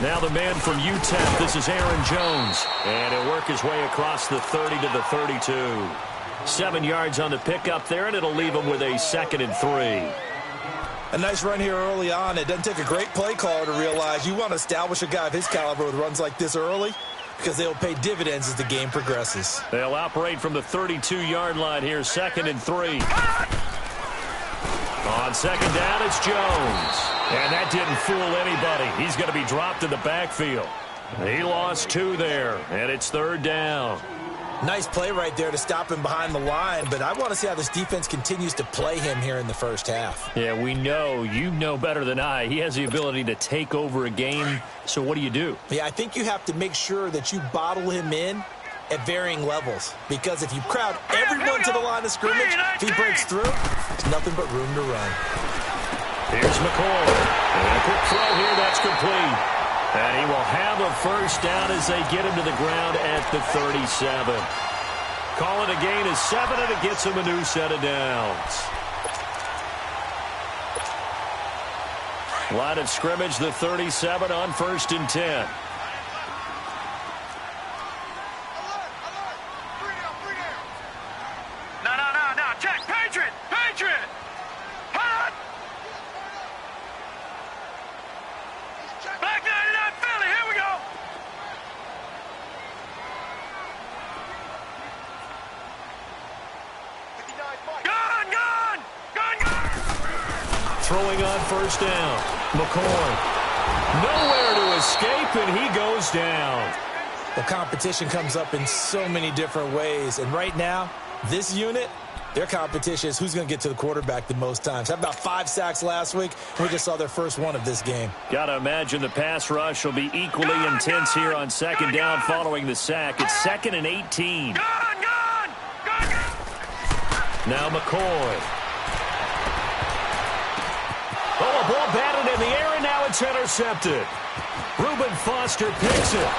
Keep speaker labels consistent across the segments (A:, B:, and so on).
A: Now the man from UTEP, this is Aaron Jones. And he'll work his way across the 30 to the 32. 7 yards on the pickup there, and it'll leave him with a 2nd and 3.
B: A nice run here early on. It doesn't take a great play caller to realize you want to establish a guy of his caliber with runs like this early because they'll pay dividends as the game progresses.
A: They'll operate from the 32-yard line here, 2nd and 3. On 2nd down, it's Jones. And that didn't fool anybody. He's going to be dropped in the backfield. He lost 2 there, and it's 3rd down.
B: Nice play right there to stop him behind the line, but I want to see how this defense continues to play him here in the first half.
A: Yeah, we know. You know better than I. He has the ability to take over a game, so what do?
B: Yeah, I think you have to make sure that you bottle him in at varying levels, because if you crowd everyone to the line of scrimmage, if he breaks through, there's nothing but room to run.
A: Here's McCoy. And a quick throw here, that's complete. And he will have a first down as they get him to the ground at the 37. Call it a gain of 7, and it gets him a new set of downs. Line of scrimmage, the 37 on 1st and 10.
C: No, Jack, Patriot! Hot! Back 99 Philly, here we go! Gone!
A: Throwing on 1st down. McCoy. Nowhere to escape, and he goes down.
B: The competition comes up in so many different ways, and right now, this unit, their competition is who's going to get to the quarterback the most times. How about 5 sacks last week? We just saw their first one of this game.
A: Got to imagine the pass rush will be equally intense here on 2nd down following the sack. It's 2nd and 18. Now McCoy. Oh, a ball batted in the air, and now it's intercepted. Reuben Foster picks it.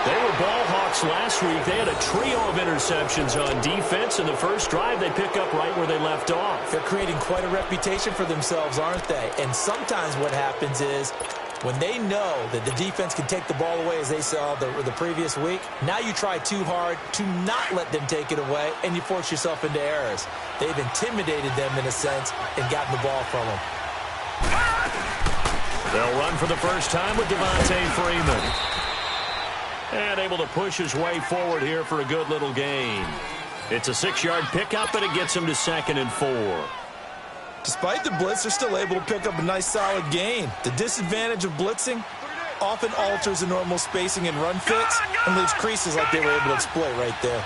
A: They were ball hawks last week. They had a trio of interceptions on defense. In the first drive, they pick up right where they left off.
B: They're creating quite a reputation for themselves, aren't they? And sometimes what happens is when they know that the defense can take the ball away, as they saw the previous week, now you try too hard to not let them take it away, and you force yourself into errors. They've intimidated them in a sense and gotten the ball from them.
A: They'll run for the first time with Devontae Freeman. And able to push his way forward here for a good little gain. It's a 6-yard pickup, and it gets him to 2nd and 4.
B: Despite the blitz, they're still able to pick up a nice solid gain. The disadvantage of blitzing often alters the normal spacing and run fits and leaves creases like they were able to exploit right there.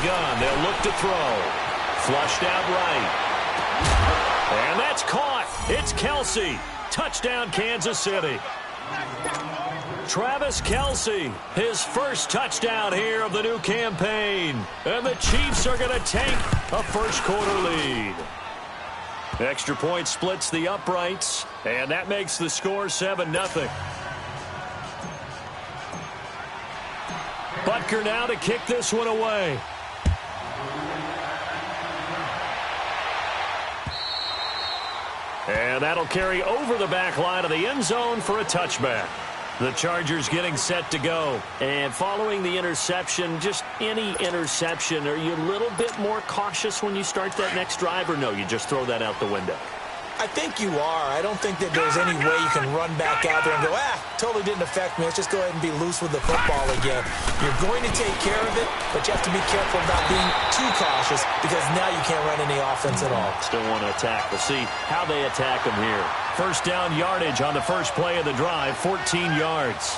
A: Gun. They'll look to throw. Flushed out right. And that's caught. It's Kelsey. Touchdown, Kansas City. Travis Kelsey, his first touchdown here of the new campaign. And the Chiefs are going to take a first-quarter lead. Extra point splits the uprights, and that makes the score 7-0. Butker now to kick this one away. And that'll carry over the back line of the end zone for a touchback. The Chargers getting set to go. And following the interception, just any interception, are you a little bit more cautious when you start that next drive, or no, you just throw that out the window?
B: I think you are. I don't think that there's any way you can run back out there and go, totally didn't affect me. Let's just go ahead and be loose with the football again. You're going to take care of it, but you have to be careful about being too cautious because now you can't run any offense at all.
A: Still want to attack. We'll see how they attack them here. First down yardage on the first play of the drive, 14 yards.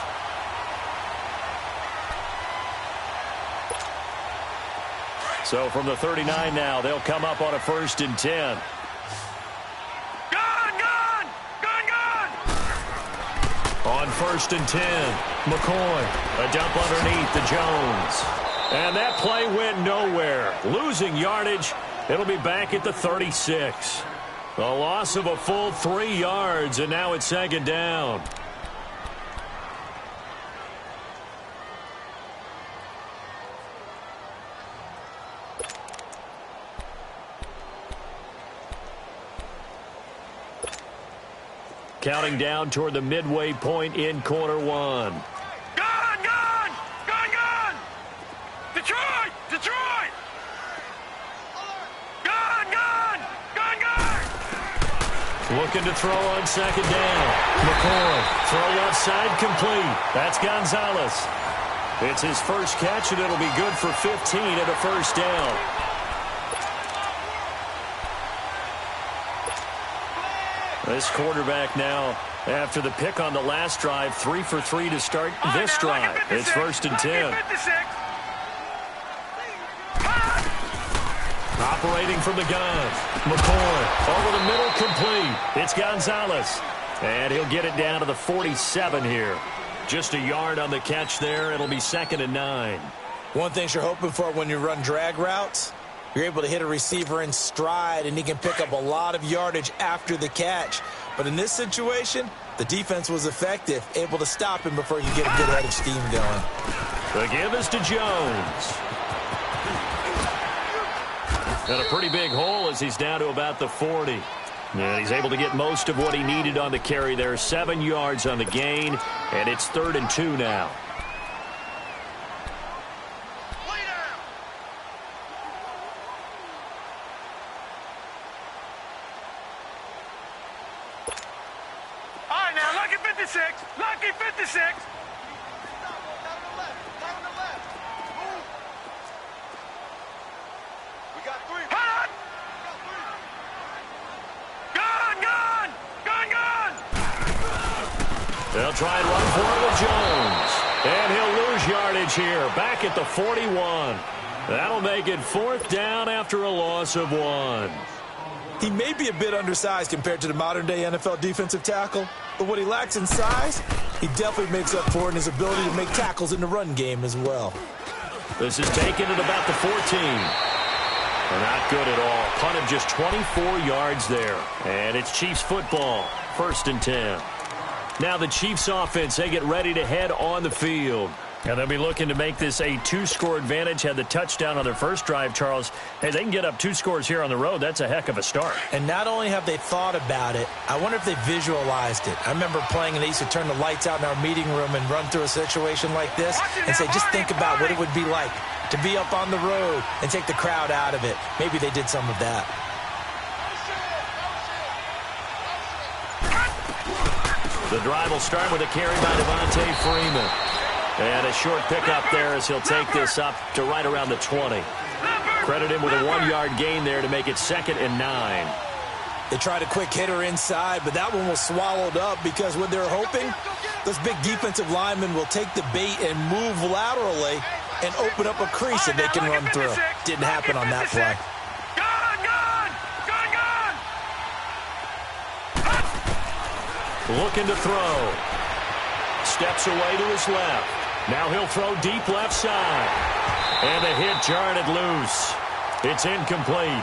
A: So from the 39 now, they'll come up on a 1st and 10. On 1st and 10, McCoy, a dump underneath to Jones. And that play went nowhere. Losing yardage, it'll be back at the 36. A loss of a full 3 yards, and now it's 2nd down. Counting down toward the midway point in quarter one.
C: Gun, gun! Gun, gun! Detroit! Detroit! Gun, gun! Gun, gun!
A: Looking to throw on second down. McCoy, throw left side complete. That's Gonzalez. It's his first catch, and it'll be good for 15 and a first down. This quarterback now, after the pick on the last drive, 3 for 3 to start this drive. It's 1st and 10. Operating from the gun. McCoy over the middle, complete. It's Gonzalez. And he'll get it down to the 47 here. Just a yard on the catch there. It'll be 2nd and 9.
B: One thing you're hoping for when you run drag routes, you're able to hit a receiver in stride, and he can pick up a lot of yardage after the catch. But in this situation, the defense was effective, able to stop him before you get a good head of steam going.
A: The give is to Jones. And a pretty big hole as he's down to about the 40. And he's able to get most of what he needed on the carry there. 7 yards on the gain, and it's 3rd and 2 now.
C: All right, now, lucky 56. Lucky 56. We got 3. Hot! Gun, gun! Gun, gun!
A: They'll try and run for it with Jones. And he'll lose yardage here. Back at the 41. That'll make it 4th down after a loss of 1.
B: He may be a bit undersized compared to the modern-day NFL defensive tackle, but what he lacks in size, he definitely makes up for in his ability to make tackles in the run game as well.
A: This is taken at about the 14. Not good at all. Punt of just 24 yards there. And it's Chiefs football. 1st and 10. Now the Chiefs offense, they get ready to head on the field. And they'll be looking to make this a 2-score advantage. Had the touchdown on their first drive, Charles. Hey, they can get up 2 scores here on the road. That's a heck of a start.
B: And not only have they thought about it, I wonder if they visualized it. I remember playing, and they used to turn the lights out in our meeting room and run through a situation like this and say, just think about what it would be like to be up on the road and take the crowd out of it. Maybe they did some of that.
A: The drive will start with a carry by Devontae Freeman. And a short pickup there as he'll take this up to right around the 20. Credit him with a 1-yard gain there to make it 2nd and 9.
B: They tried a quick hitter inside, but that one was swallowed up because what they're hoping, those big defensive linemen will take the bait and move laterally and open up a crease that they can run through. Didn't happen on that play.
A: Looking to throw. Steps away to his left. Now he'll throw deep left side. And the hit jarred it loose. It's incomplete.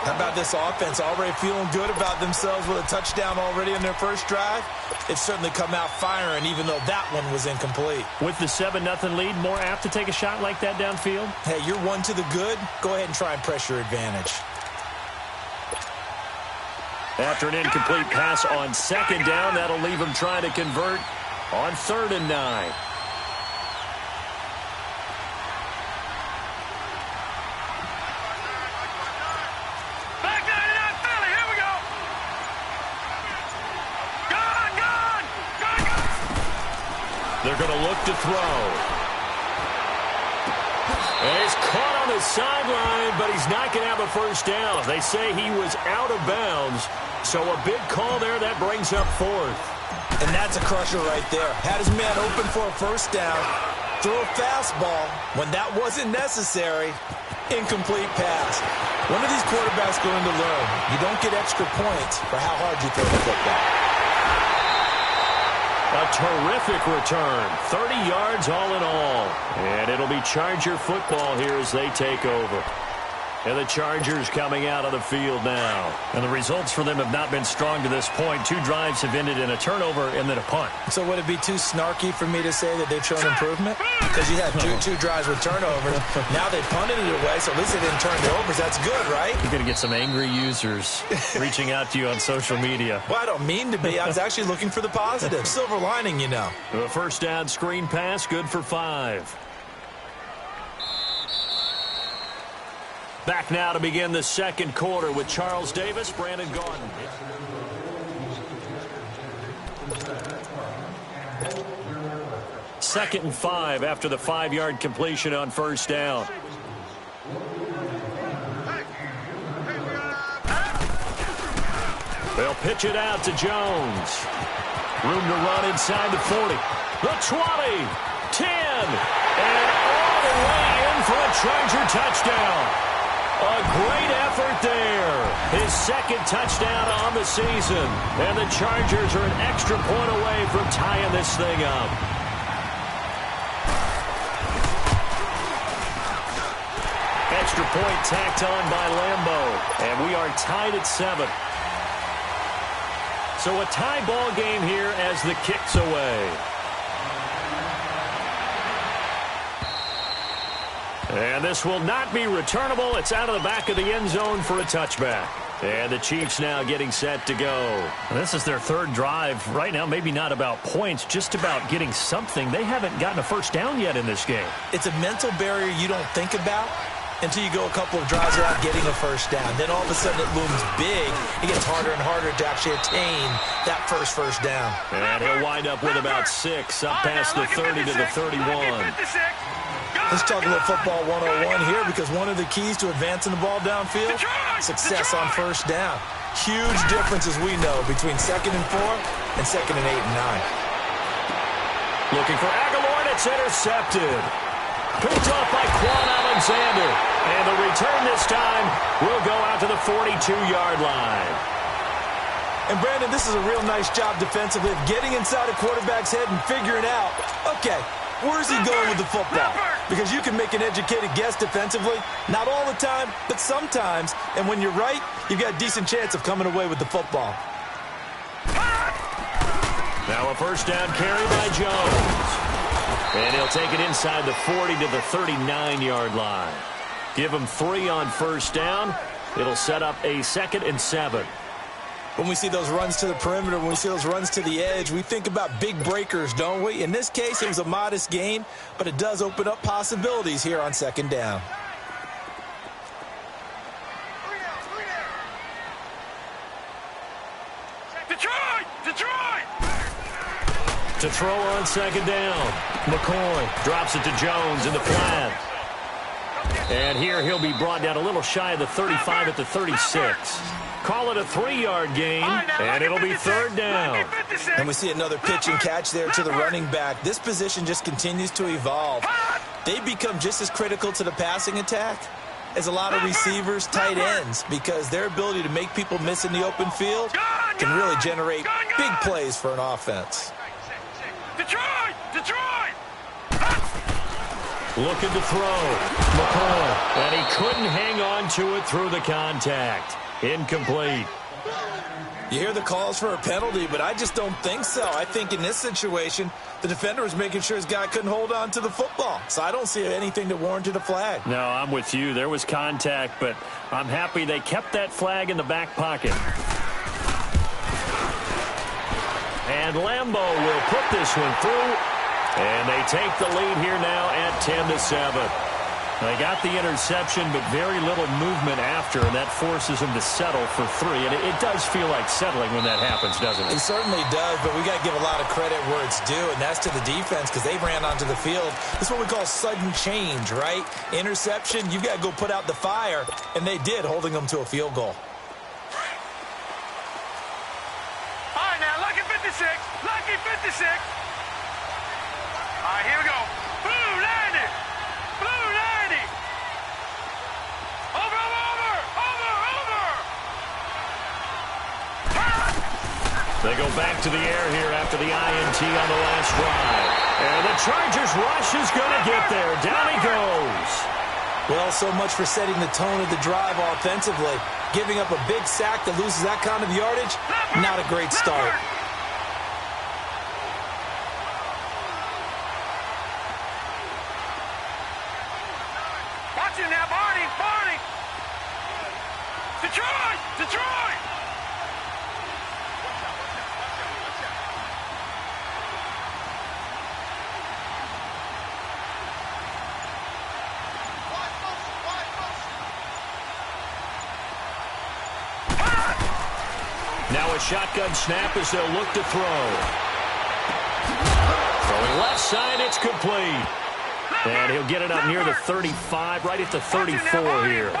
B: How about this offense already feeling good about themselves with a touchdown already in their first drive? It's certainly come out firing, even though that one was incomplete.
A: With the 7-0 lead, more apt to take a shot like that downfield?
B: Hey, you're 1 to the good. Go ahead and try and press your advantage.
A: After an incomplete pass on 2nd down, that'll leave him trying to convert on 3rd and 9. They're going to look to throw. And he's caught on the sideline, but he's not going to have a first down. They say he was out of bounds, so a big call there. That brings up 4th.
B: And that's a crusher right there. Had his man open for a first down, threw a fastball when that wasn't necessary. Incomplete pass. One of these quarterbacks going to learn. You don't get extra points for how hard you throw the football.
A: A terrific return. 30 yards all in all. And it'll be Charger football here as they take over. And the Chargers coming out on the field now.
D: And the results for them have not been strong to this point. 2 drives have ended in a turnover and then a punt.
B: So would it be too snarky for me to say that they've shown improvement? Because you had two drives with turnovers. Now they punted it away, so at least they didn't turn it over. That's good, right?
D: You're going to get some angry users reaching out to you on social media.
B: Well, I don't mean to be. I was actually looking for the positive. Silver lining, you know.
A: The first down screen pass, good for 5. Back now to begin the second quarter with Charles Davis, Brandon Gaudin. Second and 5 after the 5-yard completion on first down. They'll pitch it out to Jones. Room to run inside the 40. The 20, 10, and all the way in for a Charger touchdown. A great effort there. His second touchdown on the season. And the Chargers are an extra point away from tying this thing up. Extra point tacked on by Lambeau. And we are tied at 7. So a tie ball game here as the kick's away. And this will not be returnable. It's out of the back of the end zone for a touchback. And the Chiefs now getting set to go.
D: This is their 3rd drive. Right now, maybe not about points, just about getting something. They haven't gotten a first down yet in this game.
B: It's a mental barrier you don't think about until you go a couple of drives without getting a first down. Then all of a sudden it looms big. It gets harder and harder to actually attain that first down.
A: And he'll wind up with about 6 up past the 30 to the 31.
B: Let's talk a little football 101 here, because one of the keys to advancing the ball downfield, success on first down. Huge difference, as we know, between 2nd and 4 and 2nd and 8 and 9.
A: Looking for Aguilar, and it's intercepted. Picked off by Quan Alexander. And the return this time will go out to the 42-yard line.
B: And, Brandon, this is a real nice job defensively of getting inside a quarterback's head and figuring out, okay, where's he going with the football? Because you can make an educated guess defensively. Not all the time, but sometimes. And when you're right, you've got a decent chance of coming away with the football.
A: Now a first down carry by Jones. And he'll take it inside the 40 to the 39-yard line. Give him 3 on first down. It'll set up a 2nd and 7.
B: When we see those runs to the perimeter, when we see those runs to the edge, we think about big breakers, don't we? In this case, it was a modest gain, but it does open up possibilities here on 2nd down.
A: To throw on 2nd down. McCoy drops it to Jones in the flat. And here he'll be brought down a little shy of the 35 at the 36. Call it a 3-yard gain, and it'll be 3rd down.
B: And we see another pitch and catch there to the running back. This position just continues to evolve. They become just as critical to the passing attack as a lot of receivers, tight ends, because their ability to make people miss in the open field can really generate big plays for an offense.
C: Detroit!
A: Looking to throw. McCoy. And he couldn't hang on to it through the contact. Incomplete.
B: You hear the calls for a penalty, but I just don't think so. I think in this situation, the defender was making sure his guy couldn't hold on to the football. So I don't see anything that warranted a flag.
A: No, I'm with you. There was contact, but I'm happy they kept that flag in the back pocket. And Lambeau will put this one through. And they take the lead here now at 10-7. They got the interception, but very little movement after, and that forces them to settle for 3. And it does feel like settling when that happens, doesn't it?
B: It certainly does, but we got to give a lot of credit where it's due, and that's to the defense, because they ran onto the field. This is what we call sudden change, right? Interception, you've got to go put out the fire, and they did, holding them to a field goal.
C: All right, now, lucky 56. Lucky 56. All right, here we go. Blue 90. Blue 90. Over.
A: They go back to the air here after the INT on the last drive. And the Chargers rush is going to get there. Down he goes.
B: Well, so much for setting the tone of the drive offensively. Giving up a big sack that loses that kind of yardage, not a great start.
C: Watch it now, Barney! Detroit!
A: Now a shotgun snap as they'll look to throw. Throwing left side, it's complete. And he'll get it up near the 35, right at the 34 here.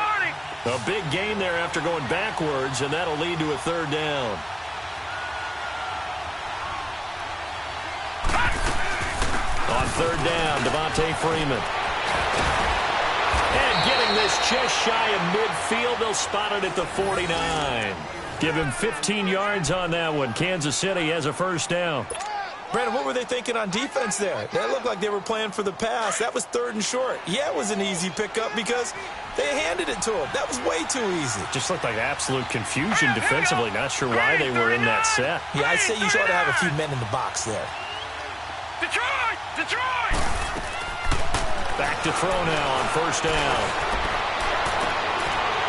A: A big gain there after going backwards, and that'll lead to a third down. On third down, Devontae Freeman. And getting this just shy of midfield, they'll spot it at the 49. Give him 15 yards on that one. Kansas City has a first down.
B: Brandon, what were they thinking on defense there? That looked like they were playing for the pass. That was third and short. Yeah, it was an easy pickup because they handed it to him. That was way too easy.
A: Just looked like absolute confusion defensively. Not sure why they were in that set.
B: Yeah, I'd say you ought to have a few men in the box there.
C: Detroit!
A: Back to throw now on first down.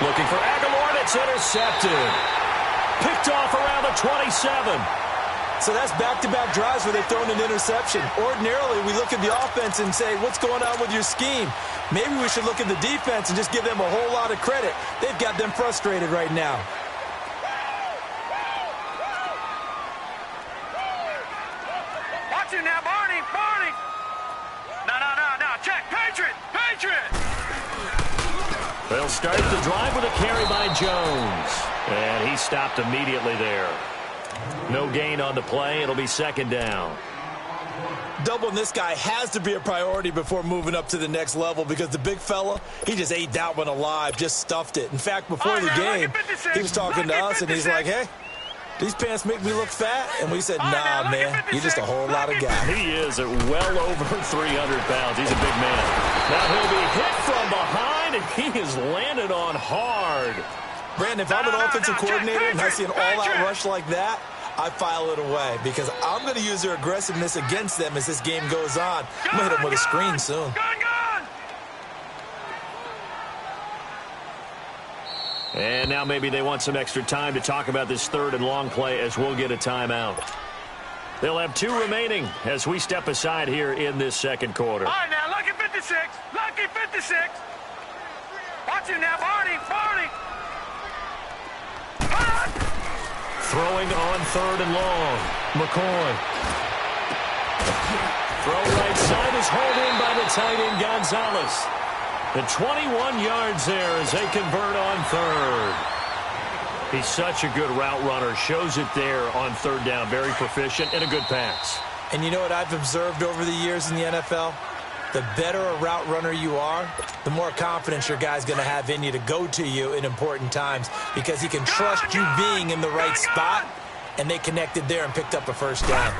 A: Looking for Aguilar, and it's intercepted. Picked off around the 27.
B: So that's back-to-back drives where they've thrown an interception. Ordinarily, we look at the offense and say, what's going on with your scheme? Maybe we should look at the defense and just give them a whole lot of credit. They've got them frustrated right now.
C: Watch it now, Barney! No, check! Patriot!
A: They'll start the drive with a carry by Jones. And he stopped immediately there. No gain on the play. It'll be second down.
B: Doubling this guy has to be a priority before moving up to the next level because the big fella, he just ate that one alive, just stuffed it. In fact, before the game, he was talking to us, and he's like, hey, these pants make me look fat. And we said, nah, man, you're just a whole lot of guy.
A: He is at well over 300 pounds. He's a big man. Now he'll be hit from behind, and he is landed on hard.
B: Brandon, if I'm an offensive coordinator and I see an all-out rush like that, I file it away because I'm going to use their aggressiveness against them as this game goes on. I'm going to hit them with a screen soon.
A: And now maybe they want some extra time to talk about this third and long play as we'll get a timeout. They'll have 2 remaining as we step aside here in this second quarter.
C: All right, now, lucky 56. Watch it now, Barney!
A: Throwing on third and long. McCoy. Throw right side is hauled in by the tight end Gonzalez. The 21 yards there as they convert on third. He's such a good route runner. Shows it there on third down. Very proficient and a good pass.
B: And you know what I've observed over the years in the NFL? The better a route runner you are, the more confidence your guy's going to have in you to go to you in important times because he can trust you being in the right spot, and they connected there and picked up a first down.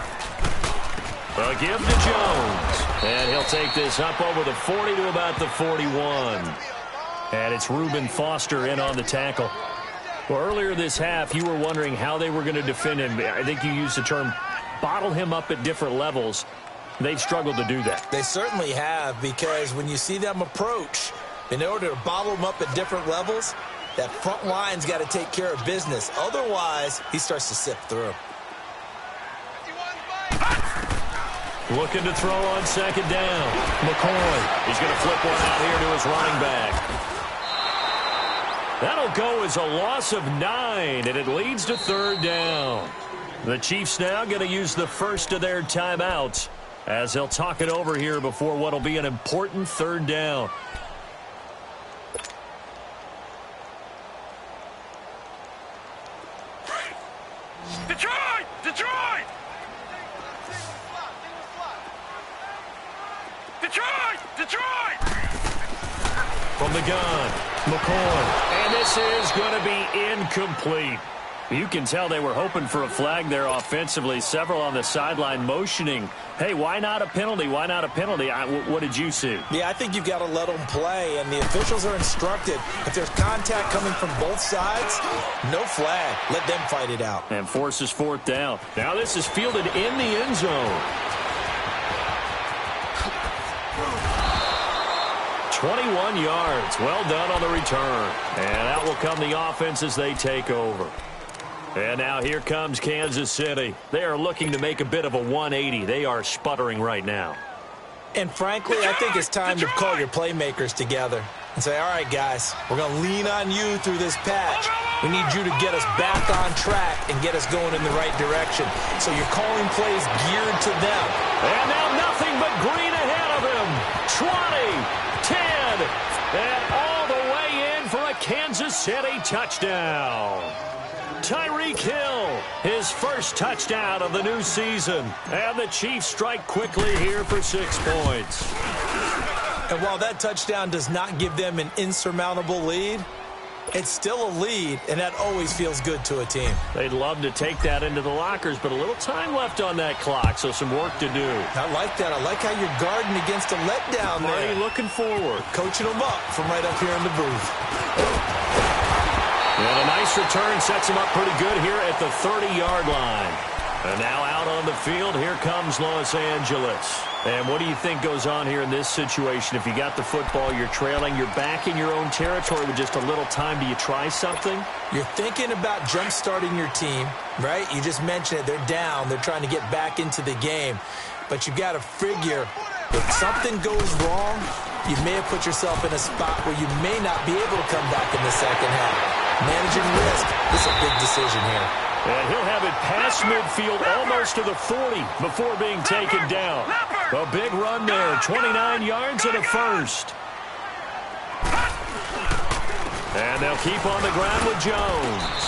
A: A give to Jones, and he'll take this up over the 40 to about the 41. And it's Reuben Foster in on the tackle. Well, earlier this half, you were wondering how they were going to defend him. I think you used the term bottle him up at different levels. They've struggled to do that.
B: They certainly have because when you see them approach, in order to bottle them up at different levels, that front line's got to take care of business. Otherwise, he starts to sift through.
A: Looking to throw on second down. McCoy. He's going to flip one out here to his running back. That'll go as a loss of 9, and it leads to third down. The Chiefs now going to use the first of their timeouts as they'll talk it over here before what will be an important third down.
C: Detroit!
A: From the gun, McCoy. And this is going to be incomplete.
D: You can tell they were hoping for a flag there offensively. Several on the sideline motioning, hey, why not a penalty? Why not a penalty? What did you see?
B: Yeah, I think you've got to let them play, and the officials are instructed. If there's contact coming from both sides, no flag. Let them fight it out.
D: And forces fourth down. Now this is fielded in the end zone. 21 yards. Well done on the return. And out will come the offense as they take over. And now here comes Kansas City. They are looking to make a bit of a 180. They are sputtering right now.
B: And frankly, I think it's time to call your playmakers together and say, all right, guys, we're going to lean on you through this patch. We need you to get us back on track and get us going in the right direction. So you're calling plays geared to them.
D: And now nothing but green ahead of him. 20, 10, and all the way in for a Kansas City touchdown. Tyreek Hill, his first touchdown of the new season. And the Chiefs strike quickly here for 6 points.
B: And while that touchdown does not give them an insurmountable lead, it's still a lead, and that always feels good to a team.
D: They'd love to take that into the lockers, but a little time left on that clock, so some work to do.
B: I like that. I like how you're guarding against a letdown there.
D: Already looking forward.
B: Coaching them up from right up here in the booth.
D: And a nice return sets him up pretty good here at the 30-yard line. And now out on the field, here comes Los Angeles. And what do you think goes on here in this situation? If you got the football, you're trailing, you're back in your own territory with just a little time. Do you try something?
B: You're thinking about jump-starting your team, right? You just mentioned it. They're down. They're trying to get back into the game. But you've got to figure, if something goes wrong, you may have put yourself in a spot where you may not be able to come back in the second half. Managing risk, this is a big decision here.
D: And he'll have it past midfield almost to the 40 before being taken down. A big run there, 29 yards and a first. And they'll keep on the ground with Jones.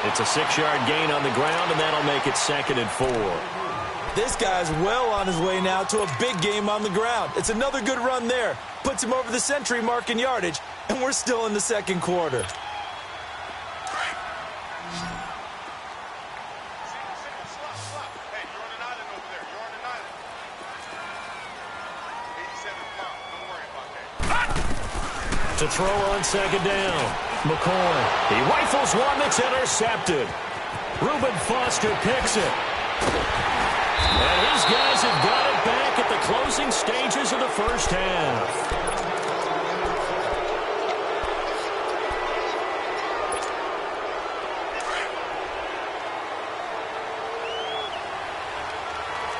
D: It's a 6-yard gain on the ground, and that'll make it 2nd and 4.
B: This guy's well on his way now to a big game on the ground. It's another good run there. Puts him over the century mark in yardage, and we're still in the second quarter.
D: To throw on second down. McCoy. He rifles one that's intercepted. Reuben Foster picks it. And his guys have got it back at the closing stages of the first half.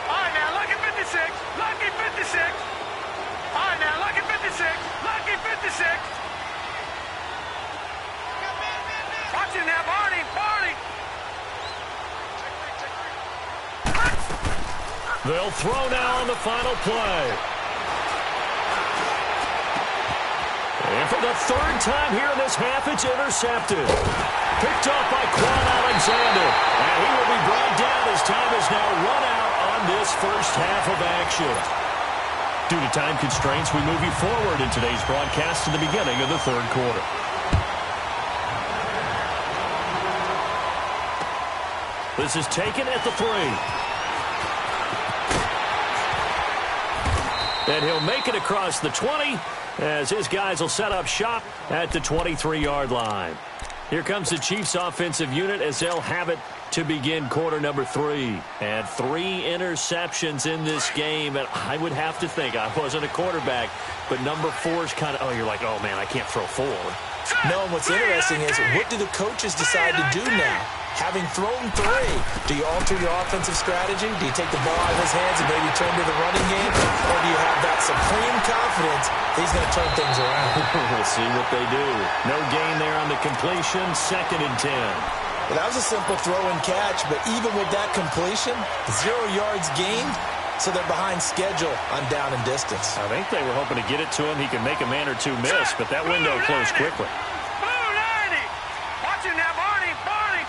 C: All right, now, lucky 56. Lucky 56. All right, now, lucky 56. Lucky 56. Watch it now, Barney. Barney.
D: They'll throw now on the final play. And for the third time here in this half, it's intercepted. Picked off by Quan Alexander. And he will be brought down as time is now run out on this first half of action. Due to time constraints, we move you forward in today's broadcast to the beginning of the third quarter. This is taken at the 3. And he'll make it across the 20 as his guys will set up shop at the 23-yard line. Here comes the Chiefs offensive unit as they'll have it to begin quarter number 3. And 3 interceptions in this game. And I would have to think, I wasn't a quarterback, but number 4 is kind of, oh, you're like, oh, man, I can't throw 4.
B: No, and what's interesting is, what do the coaches decide to do now? Having thrown 3, do you alter your offensive strategy? Do you take the ball out of his hands and maybe turn to the running game? Or do you have that supreme confidence that he's going to turn things around?
D: We'll see what they do. No gain there on the completion, 2nd and 10.
B: Well, that was a simple throw and catch, but even with that completion, 0 yards gained, so they're behind schedule on down and distance.
D: I think they were hoping to get it to him. He can make a man or two miss, but that window closed quickly.
C: Blue 90. Watch it now, Barney. Barney.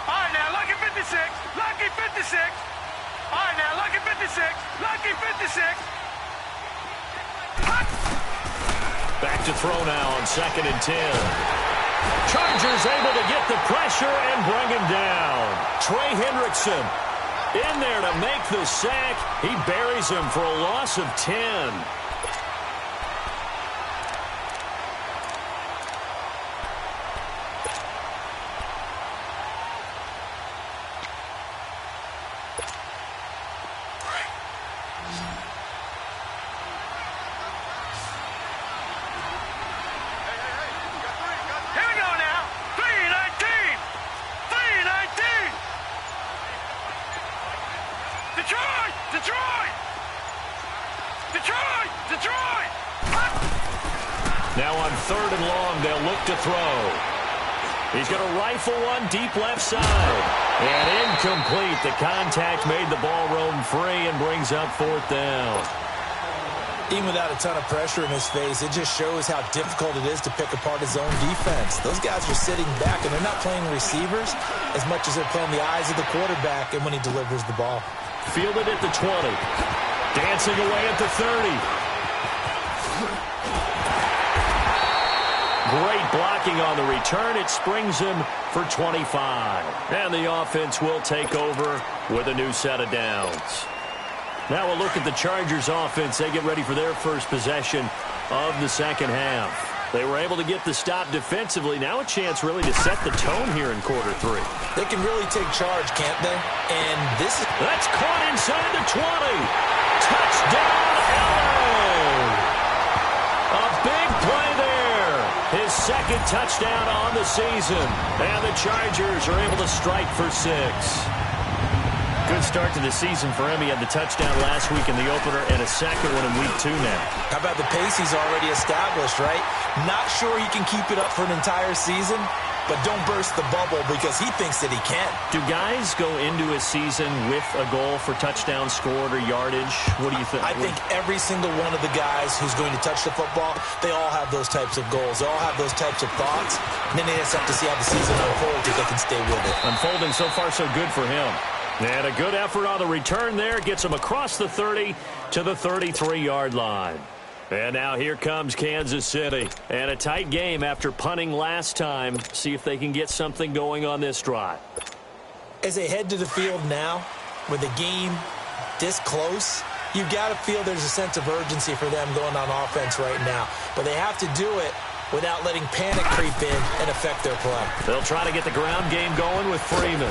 C: All right, now, lucky 56. Lucky 56. All right, now, lucky 56. Lucky 56.
D: Back to throw now on 2nd and 10.
A: Chargers able to get the pressure and bring him down. Trey Hendrickson in there to make the sack. He buries him for a loss of 10. Now on 3rd and long, they'll look to throw. He's going to rifle one deep left side. And incomplete. The contact made the ball roam free and brings up 4th down.
B: Even without a ton of pressure in his face, it just shows how difficult it is to pick apart his own defense. Those guys are sitting back, and they're not playing receivers as much as they're playing the eyes of the quarterback and when he delivers the ball.
A: Fielded at the 20. Dancing away at the 30. Great blocking on the return. It springs him for 25. And the offense will take over with a new set of downs. Now we'll look at the Chargers offense. They get ready for their first possession of the second half. They were able to get the stop defensively. Now a chance really to set the tone here in quarter 3.
B: They can really take charge, can't they? And this is...
A: That's caught inside the 20. Touchdown, Allen. A big play there. His second touchdown on the season. And the Chargers are able to strike for 6. Good start to the season for him. He had the touchdown last week in the opener and a second one in week 2 now.
B: How about the pace he's already established, right? Not sure he can keep it up for an entire season, but don't burst the bubble because he thinks that he can.
A: Do guys go into a season with a goal for touchdown scored or yardage? What do you think?
B: I think every single one of the guys who's going to touch the football, they all have those types of goals. They all have those types of thoughts. And then they just have to see how the season unfolds if they can stay with it.
A: Unfolding so far so good for him. And a good effort on the return there. Gets him across the 30 to the 33-yard line. And now here comes Kansas City. And a tight game after punting last time. See if they can get something going on this drive.
B: As they head to the field now, with the game this close, you've got to feel there's a sense of urgency for them going on offense right now. But they have to do it without letting panic creep in and affect their play.
A: They'll try to get the ground game going with Freeman.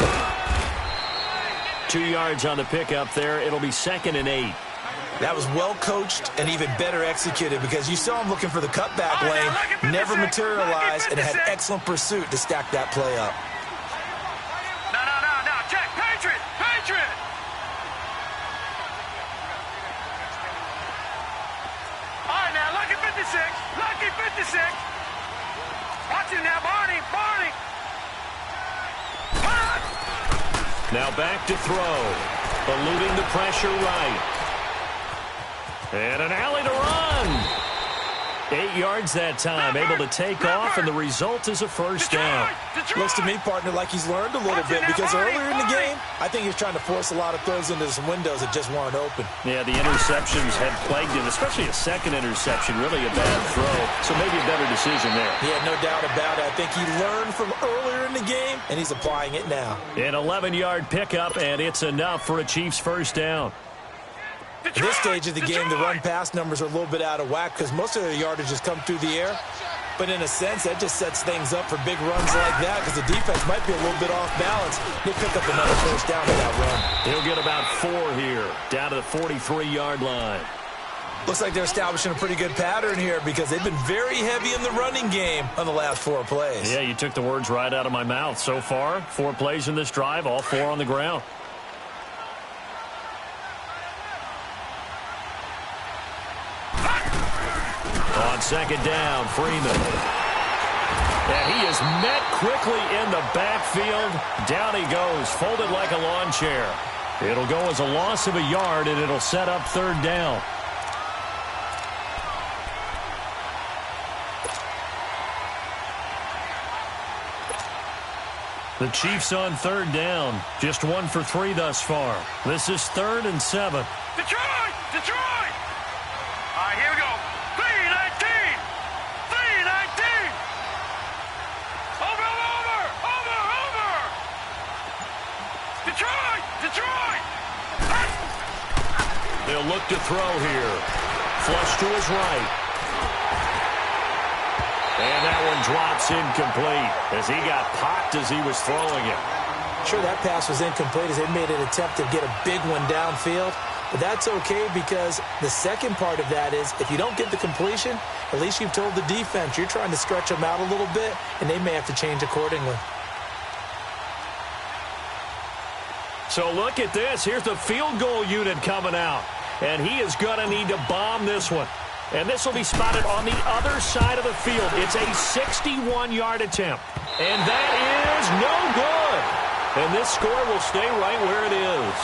A: 2 yards on the pickup there. It'll be 2nd and 8.
B: That was well coached and even better executed because you saw him looking for the cutback lane, never materialized, and had excellent pursuit to stack that play up.
C: No. Check. Patriot. All right, now, lucky 56. Watch him now, Barney.
A: Now back to throw. Eluding the pressure right. And an alley to run. 8 yards that time. Able to take off, and the result is a first down.
B: Looks to me, partner, like he's learned a little bit because earlier in the game, I think he was trying to force a lot of throws into some windows that just weren't open.
A: Yeah, the interceptions had plagued him, especially a second interception. Really a bad throw, so maybe a better decision there.
B: Yeah, no doubt about it. I think he learned from earlier in the game, and he's applying it now.
A: An 11-yard pickup, and it's enough for a Chiefs first down.
B: At this stage of the game, the run-pass numbers are a little bit out of whack because most of their yardage has come through the air. But in a sense, that just sets things up for big runs like that because the defense might be a little bit off balance. They pick up another first down with that run.
A: He'll get about 4 here, down to the 43-yard line.
B: Looks like they're establishing a pretty good pattern here because they've been very heavy in the running game on the last 4 plays.
A: Yeah, you took the words right out of my mouth. So far, 4 plays in this drive, all 4 on the ground. On second down, Freeman. And he is met quickly in the backfield. Down he goes, folded like a lawn chair. It'll go as a loss of a yard, and it'll set up 3rd down. The Chiefs on 3rd down. Just 1 for 3 thus far. This is 3rd and 7.
C: Detroit! All right, here we go. 3-19. Over Detroit!
A: They'll look to throw here. Flush to his right. And that one drops incomplete as he got popped as he was throwing it.
B: Sure, that pass was incomplete as they made an attempt to get a big one downfield. But that's okay because the second part of that is if you don't get the completion, at least you've told the defense you're trying to stretch them out a little bit, and they may have to change accordingly.
A: So look at this. Here's the field goal unit coming out. And he is going to need to bomb this one. And this will be spotted on the other side of the field. It's a 61-yard attempt. And that is no good. And this score will stay right where it is.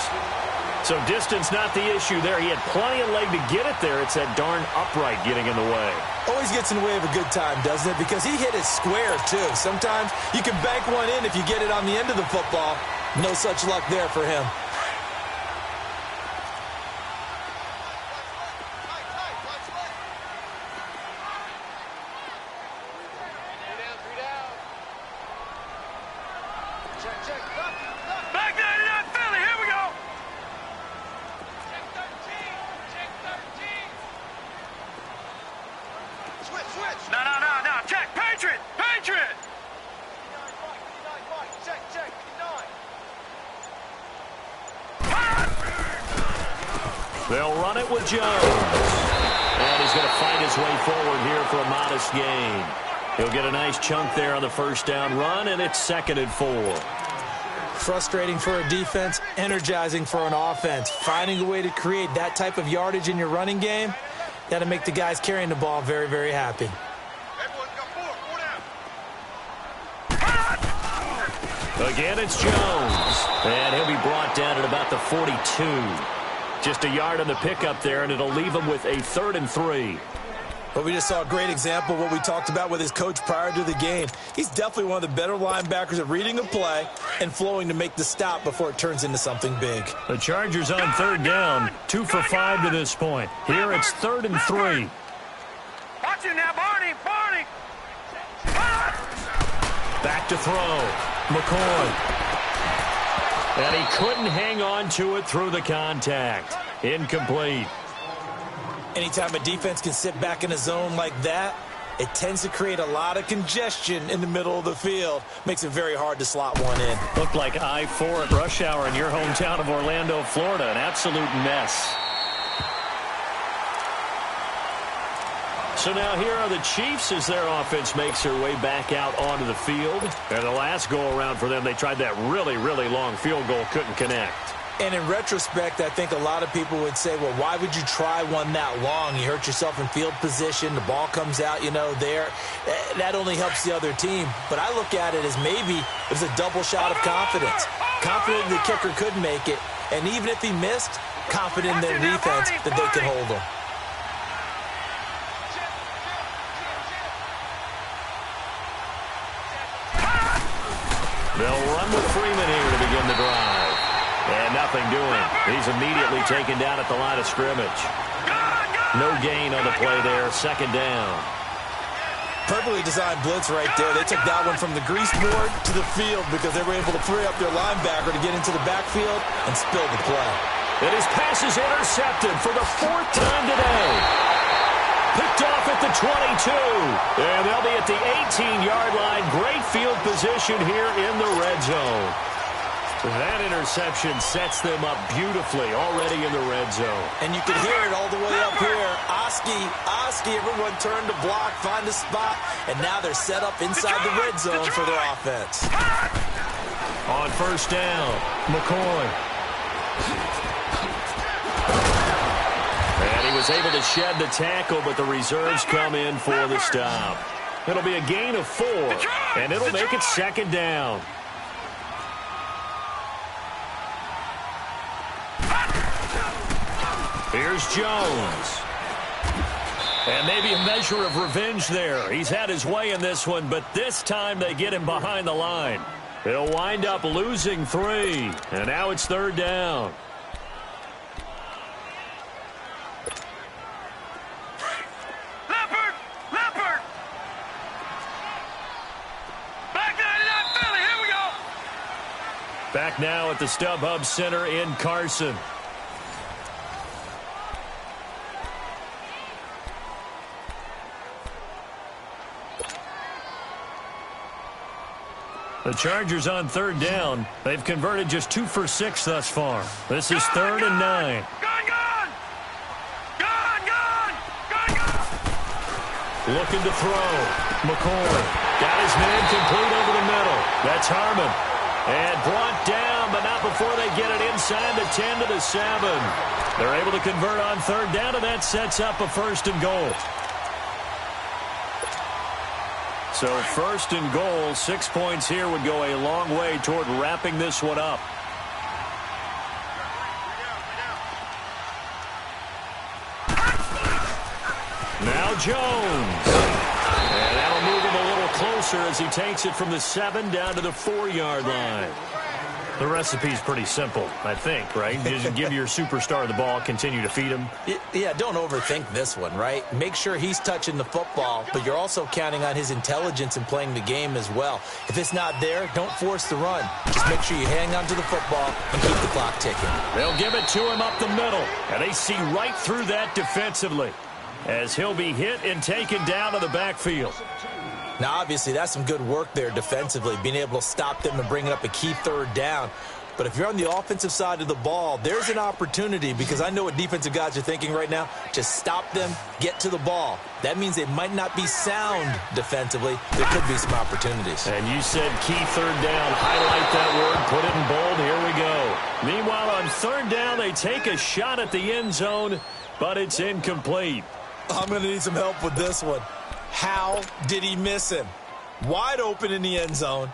A: So distance not the issue there. He had plenty of leg to get it there. It's that darn upright getting in the way.
B: Always gets in the way of a good time, doesn't it? Because he hit it square, too. Sometimes you can bank one in if you get it on the end of the football. No such luck there for him.
C: Back 99 Philly, here we go! Switch! No, check! Patriot! Check!
A: They'll run it with Jones. And he's going to fight his way forward here for a modest gain. He'll get a nice chunk there on the first down run, and it's 2nd and 4.
B: Frustrating for a defense, energizing for an offense. Finding a way to create that type of yardage in your running game, got to make the guys carrying the ball very, very happy.
A: Again, it's Jones. And he'll be brought down at about the 42. Just a yard on the pickup there, and it'll leave him with a 3rd and 3.
B: But we just saw a great example of what we talked about with his coach prior to the game. He's definitely one of the better linebackers at reading a play and flowing to make the stop before it turns into something big.
A: The Chargers on 3rd down, 2 for 5 to this point. Here it's 3rd and 3.
C: Watch it now, Barney!
A: Back to throw. McCoy. And he couldn't hang on to it through the contact. Incomplete.
B: Anytime a defense can sit back in a zone like that, it tends to create a lot of congestion in the middle of the field. Makes it very hard to slot one in.
A: Looked like I-4 at rush hour in your hometown of Orlando, Florida. An absolute mess. So now here are the Chiefs as their offense makes their way back out onto the field. And the last go-around for them, they tried that really, really long field goal, couldn't connect.
B: And in retrospect, I think a lot of people would say, well, why would you try one that long? You hurt yourself in field position. The ball comes out, there. That only helps the other team. But I look at it as maybe it was a double shot of confidence. Confident the kicker could make it. And even if he missed, confident in their defense that they could hold him.
A: They'll run with Freeman here to begin the drive. And nothing doing. He's immediately taken down at the line of scrimmage. No gain on the play there. 2nd down.
B: Perfectly designed blitz right there. They took that one from the grease board to the field because they were able to free up their linebacker to get into the backfield and spill the play.
A: And his pass is intercepted for the 4th time today. Picked off at the 22. And they'll be at the 18-yard line. Great field position here in the red zone. That interception sets them up beautifully already in the red zone.
B: And you can hear it all the way up here. Oski, everyone turned to block, find a spot, and now they're set up inside the red zone for their offense.
A: On 1st down, McCoy. And he was able to shed the tackle, but the reserves come in for the stop. It'll be a gain of 4, and it'll make it 2nd down. Here's Jones. And maybe a measure of revenge there. He's had his way in this one, but this time they get him behind the line. They'll wind up losing 3. And now it's 3rd down.
C: Leopard! Back 99 Philly, here we go!
A: Back now at the StubHub Center in Carson. The Chargers on third down. They've converted just 2 for 6 thus far. This is 3rd and 9. Looking to throw. McCoy got his man complete over the middle. That's Harmon. And brought down, but not before they get it inside the 10 to the 7. They're able to convert on third down, and that sets up a 1st and goal. So 1st and goal, 6 points here would go a long way toward wrapping this one up. Now Jones. And that'll move him a little closer as he takes it from the 7 down to the 4-yard line. The recipe's pretty simple, I think, right? You just give your superstar the ball, continue to feed him.
B: Yeah, don't overthink this one, right? Make sure he's touching the football, but you're also counting on his intelligence in playing the game as well. If it's not there, don't force the run. Just make sure you hang on to the football and keep the clock ticking.
A: They'll give it to him up the middle, and they see right through that defensively as he'll be hit and taken down to the backfield.
B: Now, obviously, that's some good work there defensively, being able to stop them and bringing up a key 3rd down. But if you're on the offensive side of the ball, there's an opportunity, because I know what defensive guys are thinking right now. Just stop them, get to the ball. That means they might not be sound defensively. There could be some opportunities.
A: And you said key 3rd down. Highlight that word. Put it in bold. Here we go. Meanwhile, on 3rd down, they take a shot at the end zone, but it's incomplete.
B: I'm going to need some help with this one. How did he miss him? Wide open in the end zone.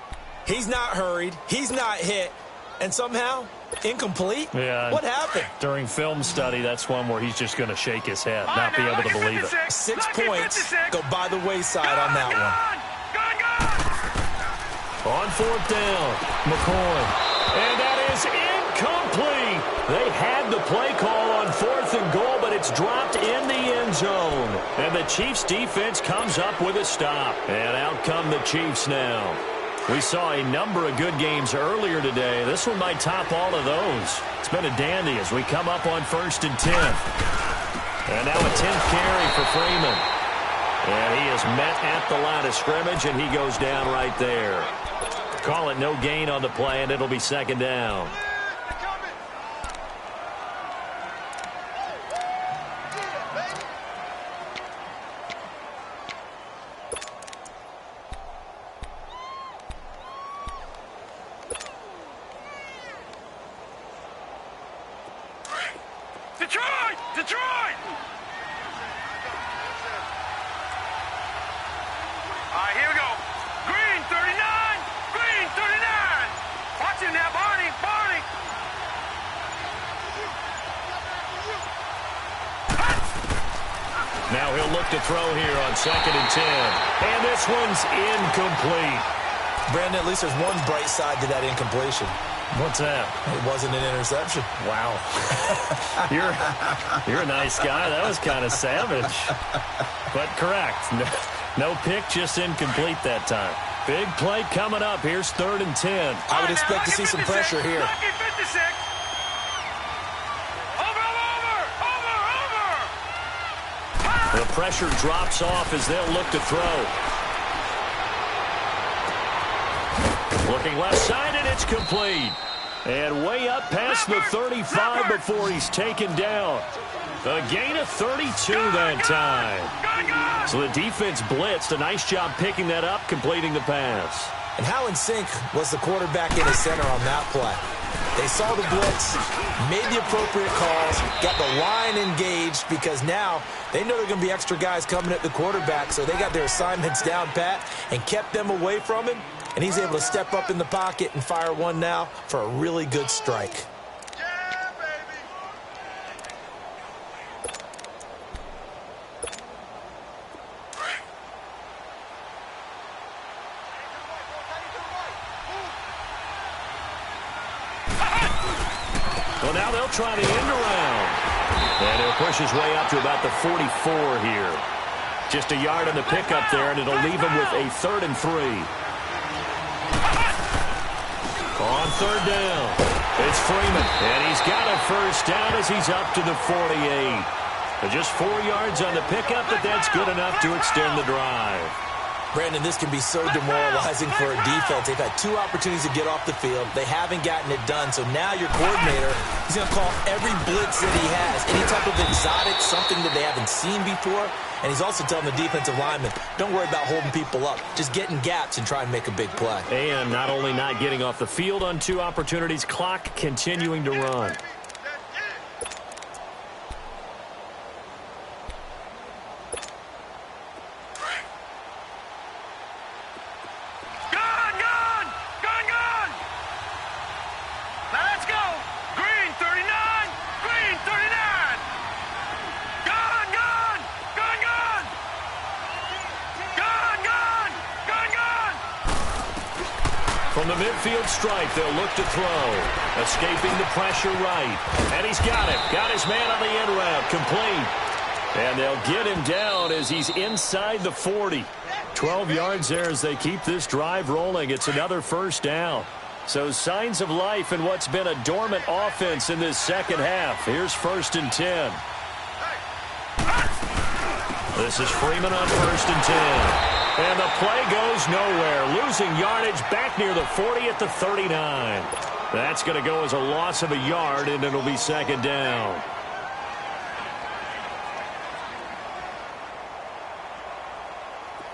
B: He's not hurried. He's not hit. And somehow, incomplete?
A: Yeah.
B: What happened?
A: During film study, that's one where he's just going to shake his head, not be able to believe it.
B: 6 points go by the wayside on that one.
A: On 4th down, McCoy. And that is incomplete. They had the play call on 4th and goal, but it's dropped in the end zone. And the Chiefs defense comes up with a stop. And out come the Chiefs now. We saw a number of good games earlier today. This one might top all of those. It's been a dandy as we come up on 1st and 10. And now a 10th carry for Freeman. And he is met at the line of scrimmage, and he goes down right there. Call it no gain on the play, and it'll be 2nd down.
C: Detroit! All right, here we go. Green, 39. Green, 39. Watch him now, Barney.
A: Now he'll look to throw here on 2nd and 10. And this one's incomplete.
B: Brandon, at least there's one bright side to that incompletion.
A: What's that?
B: It wasn't an interception.
A: Wow. You're a nice guy. That was kind of savage. But correct. No pick, just incomplete that time. Big play coming up. Here's 3rd and 10.
B: I would expect to see some pressure here.
C: Lucky 56. Over.
A: The pressure drops off as they'll look to throw. Looking left side, and it's complete. And way up past the 35 before he's taken down. A gain of 32 that time. So the defense blitzed. A nice job picking that up, completing the pass.
B: And how in sync was the quarterback in his center on that play? They saw the blitz, made the appropriate calls, got the line engaged, because now they know there are going to be extra guys coming at the quarterback, so they got their assignments down pat and kept them away from him. And he's able to step up in the pocket and fire one now for a really good strike.
C: Yeah, baby.
A: Well, now they'll try the end around. And he'll push his way up to about the 44 here. Just a yard on the pickup there, and it'll leave him with a 3rd and 3. On third down. It's Freeman, and he's got a first down as he's up to the 48. But just 4 yards on the pickup, but that's good enough to extend the drive.
B: Brandon, this can be so demoralizing for a defense. They've had 2 opportunities to get off the field. They haven't gotten it done. So now your coordinator, he's going to call every blitz that he has, any type of exotic, something that they haven't seen before. And he's also telling the defensive lineman, don't worry about holding people up. Just get in gaps and try and make a big play.
A: And not only not getting off the field on 2 opportunities, clock continuing to run. From the midfield stripe, they'll look to throw. Escaping the pressure right. And he's got it. Got his man on the end route. Complete. And they'll get him down as he's inside the 40. 12 yards there as they keep this drive rolling. It's another first down. So signs of life in what's been a dormant offense in this second half. Here's 1st and 10. This is Freeman on 1st and 10. And the play goes nowhere. Losing yardage back near the 40 at the 39. That's going to go as a loss of a yard, and it'll be 2nd down.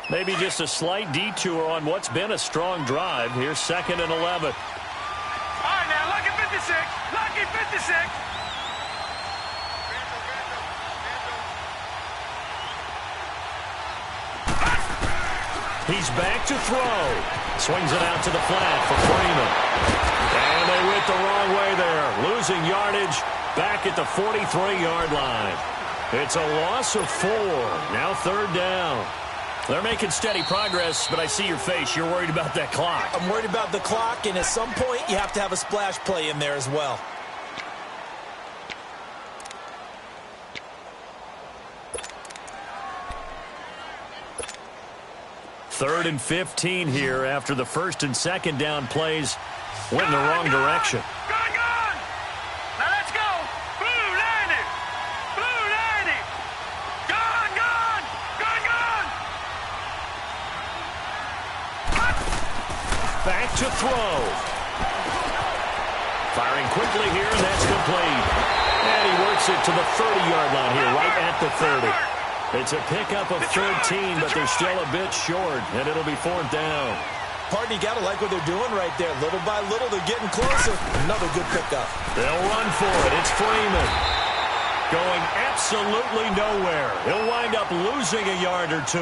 A: Maybe just a slight detour on what's been a strong drive. Here's 2nd and 11.
C: All right, now, lucky 56. Lucky 56.
A: He's back to throw. Swings it out to the flat for Freeman. And they went the wrong way there. Losing yardage back at the 43-yard line. It's a loss of 4. Now 3rd down. They're making steady progress, but I see your face. You're worried about that clock.
B: I'm worried about the clock, and at some point you have to have a splash play in there as well.
A: 3rd and 15 here after the 1st and 2nd down plays went in the wrong direction.
C: Gone! Now let's go! Blue 90! Blue 90! Gone!
A: Back to throw. Firing quickly here, and that's complete. And he works it to the 30-yard line here, right at the 30. It's a pickup of 13, but they're still a bit short, and it'll be 4th down.
B: Pardon, you got to like what they're doing right there. Little by little, they're getting closer. Another good pickup.
A: They'll run for it. It's Freeman. Going absolutely nowhere. He'll wind up losing a yard or 2.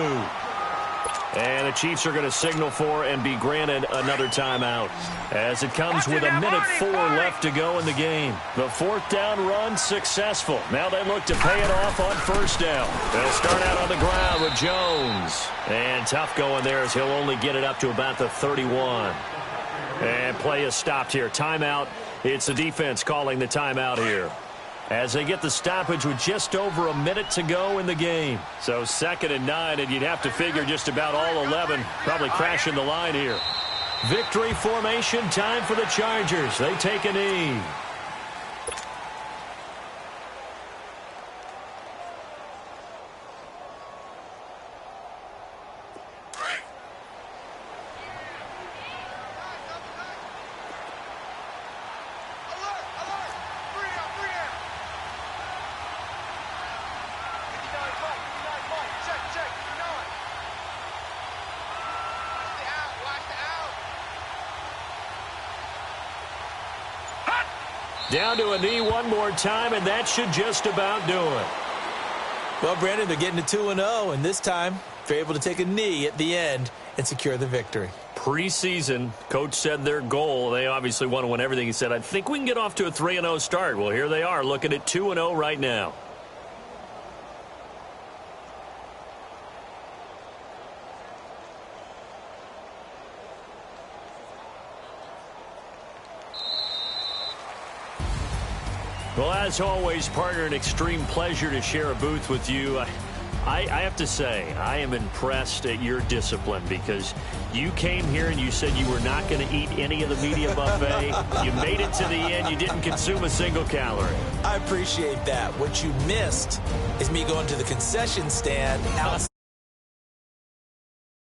A: And the Chiefs are going to signal for and be granted another timeout as it comes with 1:04 left to go in the game. The 4th down run successful. Now they look to pay it off on 1st down. They'll start out on the ground with Jones. And tough going there as he'll only get it up to about the 31. And play is stopped here. Timeout. It's the defense calling the timeout here, as they get the stoppage with just over a minute to go in the game. So 2nd and 9, and you'd have to figure just about all 11 probably crashing the line here. Victory formation time for the Chargers. They take a knee. Down to a knee one more time, and that should just about do it.
B: Well, Brandon, they're getting to 2-0, and this time they're able to take a knee at the end and secure the victory.
A: Preseason, coach said their goal, they obviously want to win everything. He said, I think we can get off to a 3-0 start. Well, here they are looking at 2-0 right now. Well, as always, partner, an extreme pleasure to share a booth with you. I have to say, I am impressed at your discipline because you came here and you said you were not going to eat any of the media buffet. You made it to the end. You didn't consume a single calorie.
B: I appreciate that. What you missed is me going to the concession stand outside.